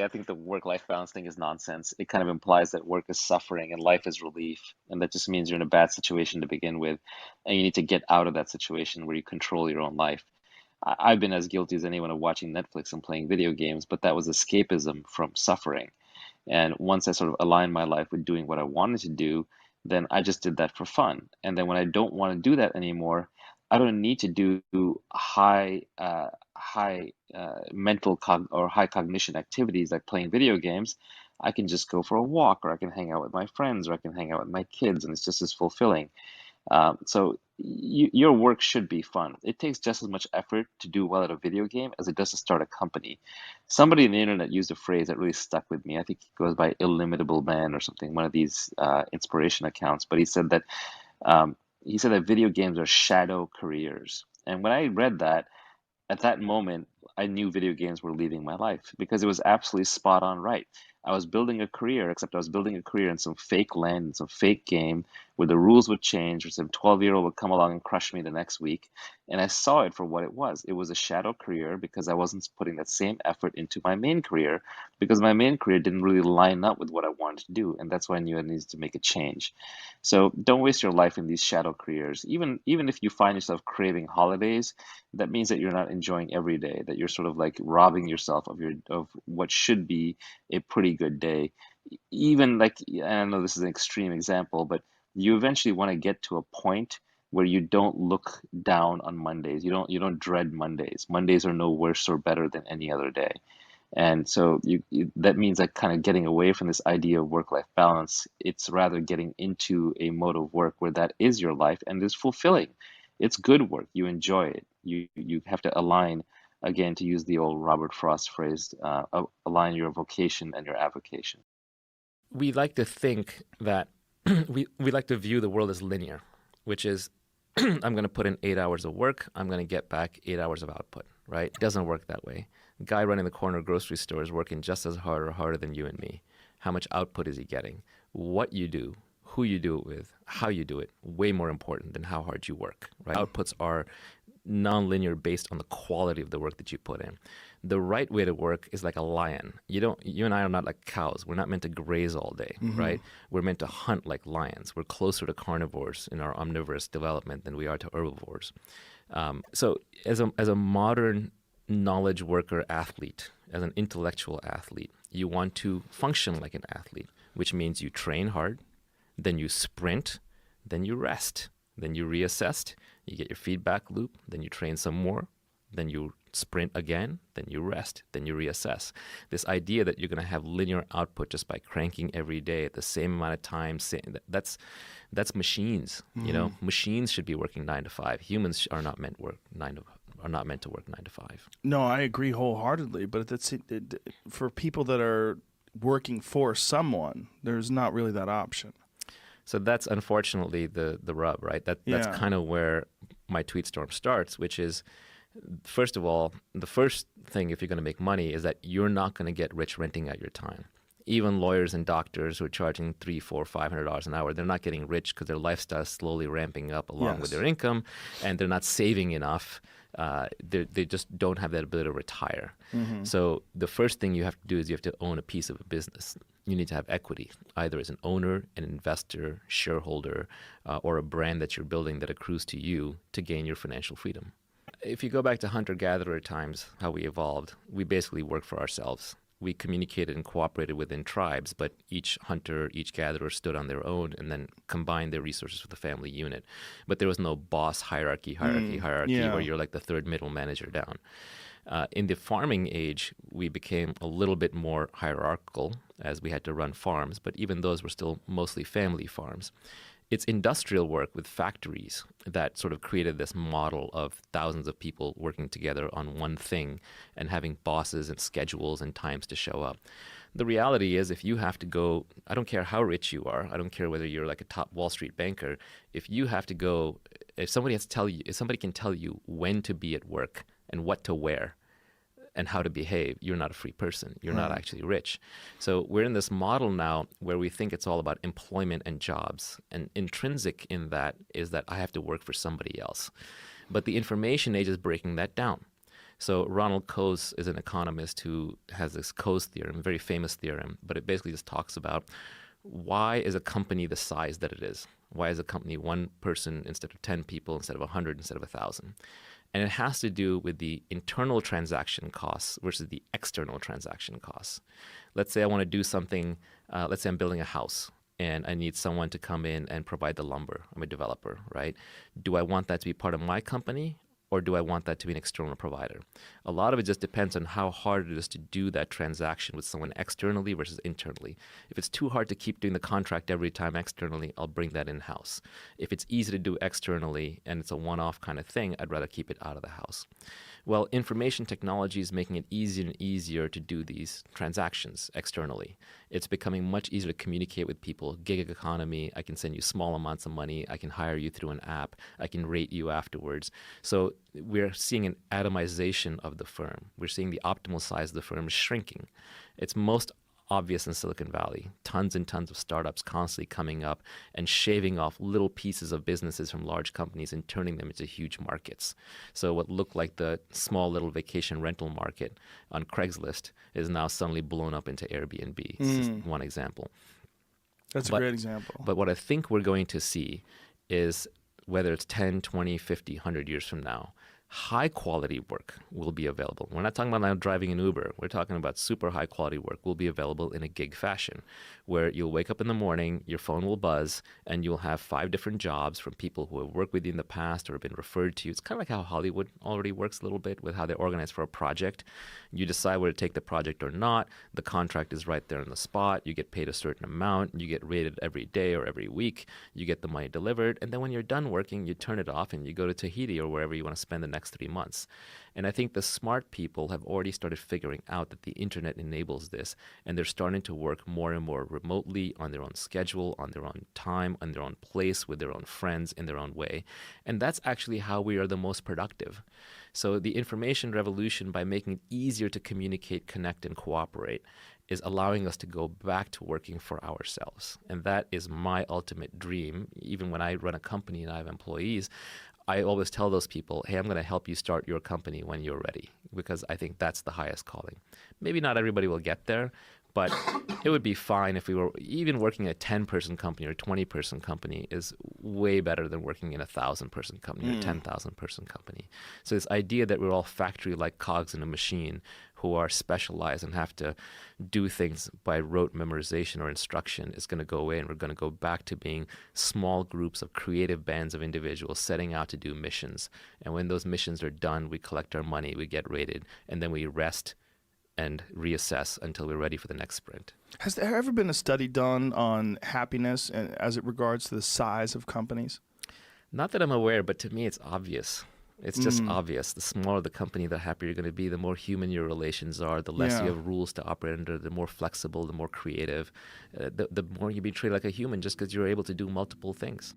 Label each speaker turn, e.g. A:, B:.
A: I think the work-life balance thing is nonsense. It kind of implies that work is suffering and life is relief, and that just means you're in a bad situation to begin with, and you need to get out of that situation where you control your own life. I've been as guilty as anyone of watching Netflix and playing video games, but that was escapism from suffering. And once I sort of aligned my life with doing what I wanted to do, then I just did that for fun. And then when I don't want to do that anymore, I don't need to do high mental or high cognition activities like playing video games. I can just go for a walk, or I can hang out with my friends, or I can hang out with my kids, and it's just as fulfilling. So your work should be fun. It takes just as much effort to do well at a video game as it does to start a company. Somebody on the internet used a phrase that really stuck with me. I think it goes by Illimitable Man or something, one of these inspiration accounts. But um, he said that video games are shadow careers. And when I read that, at that moment, I knew video games were leaving my life because it was absolutely spot on right. I was building a career, except I was building a career in some fake land, in some fake game where the rules would change, or some 12-year-old would come along and crush me the next week. And I saw it for what it was. It was a shadow career because I wasn't putting that same effort into my main career because my main career didn't really line up with what I wanted to do. And that's why I knew I needed to make a change. So don't waste your life in these shadow careers. Even if you find yourself craving holidays, that means that you're not enjoying every day, that you're sort of like robbing yourself of what should be a pretty good day. Even like, and I know this is an extreme example, but you eventually want to get to a point where you don't look down on Mondays. You don't dread Mondays. Mondays are no worse or better than any other day. And so that means like kind of getting away from this idea of work-life balance. It's rather getting into a mode of work where that is your life and is fulfilling. It's good work. You enjoy it. You have to align, again, to use the old Robert Frost phrase, align your vocation and your avocation.
B: We like to think that we like to view the world as linear, which is I'm going to put in 8 hours of work, I'm going to get back 8 hours of output, right? It doesn't work that way. The guy running the corner grocery store is working just as hard or harder than you and me. How much output is he getting? What you do, who you do it with, how you do it, way more important than how hard you work, right? Outputs are nonlinear based on the quality of the work that you put in. The right way to work is like a lion. You and I are not like cows. We're not meant to graze all day, right? We're meant to hunt like lions. We're closer to carnivores in our omnivorous development than we are to herbivores. So as a modern knowledge worker athlete, as an intellectual athlete, you want to function like an athlete, which means you train hard, then you sprint, then you rest, then you reassess, you get your feedback loop, then you train some more, then you sprint again, then you rest, then you reassess. This idea that you're going to have linear output just by cranking every day at the same amount of time, that's machines. You know, machines should be working 9 to 5. Humans are not meant to work 9 to 5.
C: No, I agree wholeheartedly. But for people that are working for someone, there's not really that option.
B: So that's unfortunately the rub, right? That's kind of where my tweet storm starts, which is, first of all, the first thing if you're going to make money is that you're not going to get rich renting out your time. Even lawyers and doctors who are charging $300, $400, $500 an hour, they're not getting rich because their lifestyle is slowly ramping up along with their income, and they're not saving enough. They just don't have that ability to retire. So the first thing you have to do is you have to own a piece of a business. You need to have equity, either as an owner, an investor, shareholder, or a brand that you're building that accrues to you to gain your financial freedom. If you go back to hunter-gatherer times, how we evolved, we basically worked for ourselves. We communicated and cooperated within tribes, but each hunter, each gatherer stood on their own and then combined their resources with the family unit. But there was no boss hierarchy where you're like the third middle manager down. In the farming age, we became a little bit more hierarchical as we had to run farms, but even those were still mostly family farms. It's industrial work with factories that sort of created this model of thousands of people working together on one thing and having bosses and schedules and times to show up. The reality is, if you have to go, I don't care how rich you are, I don't care whether you're like a top Wall Street banker, if you have to go, if somebody can tell you when to be at work and what to wear and how to behave, you're not a free person. You're not actually rich. So we're in this model now where we think it's all about employment and jobs. And intrinsic in that is that I have to work for somebody else. But the information age is breaking that down. So Ronald Coase is an economist who has this Coase theorem, a very famous theorem, but it basically just talks about why is a company the size that it is? Why is a company one person instead of 10 people, instead of 100, instead of 1,000? And it has to do with the internal transaction costs versus the external transaction costs. Let's say I want to do something, let's say I'm building a house and I need someone to come in and provide the lumber. I'm a developer, right? Do I want that to be part of my company, or do I want that to be an external provider? A lot of it just depends on how hard it is to do that transaction with someone externally versus internally. If it's too hard to keep doing the contract every time externally, I'll bring that in-house. If it's easy to do externally and it's a one-off kind of thing, I'd rather keep it out of the house. Well, information technology is making it easier and easier to do these transactions externally. It's becoming much easier to communicate with people. Gig economy, I can send you small amounts of money. I can hire you through an app. I can rate you afterwards. So we're seeing an atomization of the firm. We're seeing the optimal size of the firm shrinking. It's most obvious in Silicon Valley. Tons and tons of startups constantly coming up and shaving off little pieces of businesses from large companies and turning them into huge markets. So what looked like the small little vacation rental market on Craigslist is now suddenly blown up into Airbnb. This is one example.
C: That's a great example.
B: But what I think we're going to see is, whether it's 10, 20, 50, 100 years from now, high quality work will be available. We're not talking about now driving an Uber. We're talking about super high quality work will be available in a gig fashion, where you'll wake up in the morning, your phone will buzz, and you'll have 5 different jobs from people who have worked with you in the past or have been referred to you. It's kind of like how Hollywood already works a little bit with how they organize for a project. You decide whether to take the project or not. The contract is right there on the spot. You get paid a certain amount. You get rated every day or every week. You get the money delivered. And then when you're done working, you turn it off and you go to Tahiti or wherever you want to spend the next 3 months. And I think the smart people have already started figuring out that the internet enables this, and they're starting to work more and more remotely on their own schedule, on their own time, on their own place, with their own friends, in their own way. And that's actually how we are the most productive. So the information revolution, by making it easier to communicate, connect, and cooperate, is allowing us to go back to working for ourselves. And that is my ultimate dream. Even when I run a company and I have employees, I always tell those people, hey, I'm going to help you start your company when you're ready, because I think that's the highest calling. Maybe not everybody will get there, but it would be fine if we were even working a 10-person company or 20-person company is way better than working in a 1,000-person company or 10,000-person company. So this idea that we're all factory-like cogs in a machine who are specialized and have to do things by rote memorization or instruction is going to go away, and we're going to go back to being small groups of creative bands of individuals setting out to do missions. And when those missions are done, we collect our money, we get rated, and then we rest and reassess until we're ready for the next sprint.
C: Has there ever been a study done on happiness as it regards to the size of companies?
B: Not that I'm aware, but to me it's obvious. It's just obvious. The smaller the company, the happier you're going to be, the more human your relations are, the less you have rules to operate under, the more flexible, the more creative, the more you be treated like a human just because you're able to do multiple things.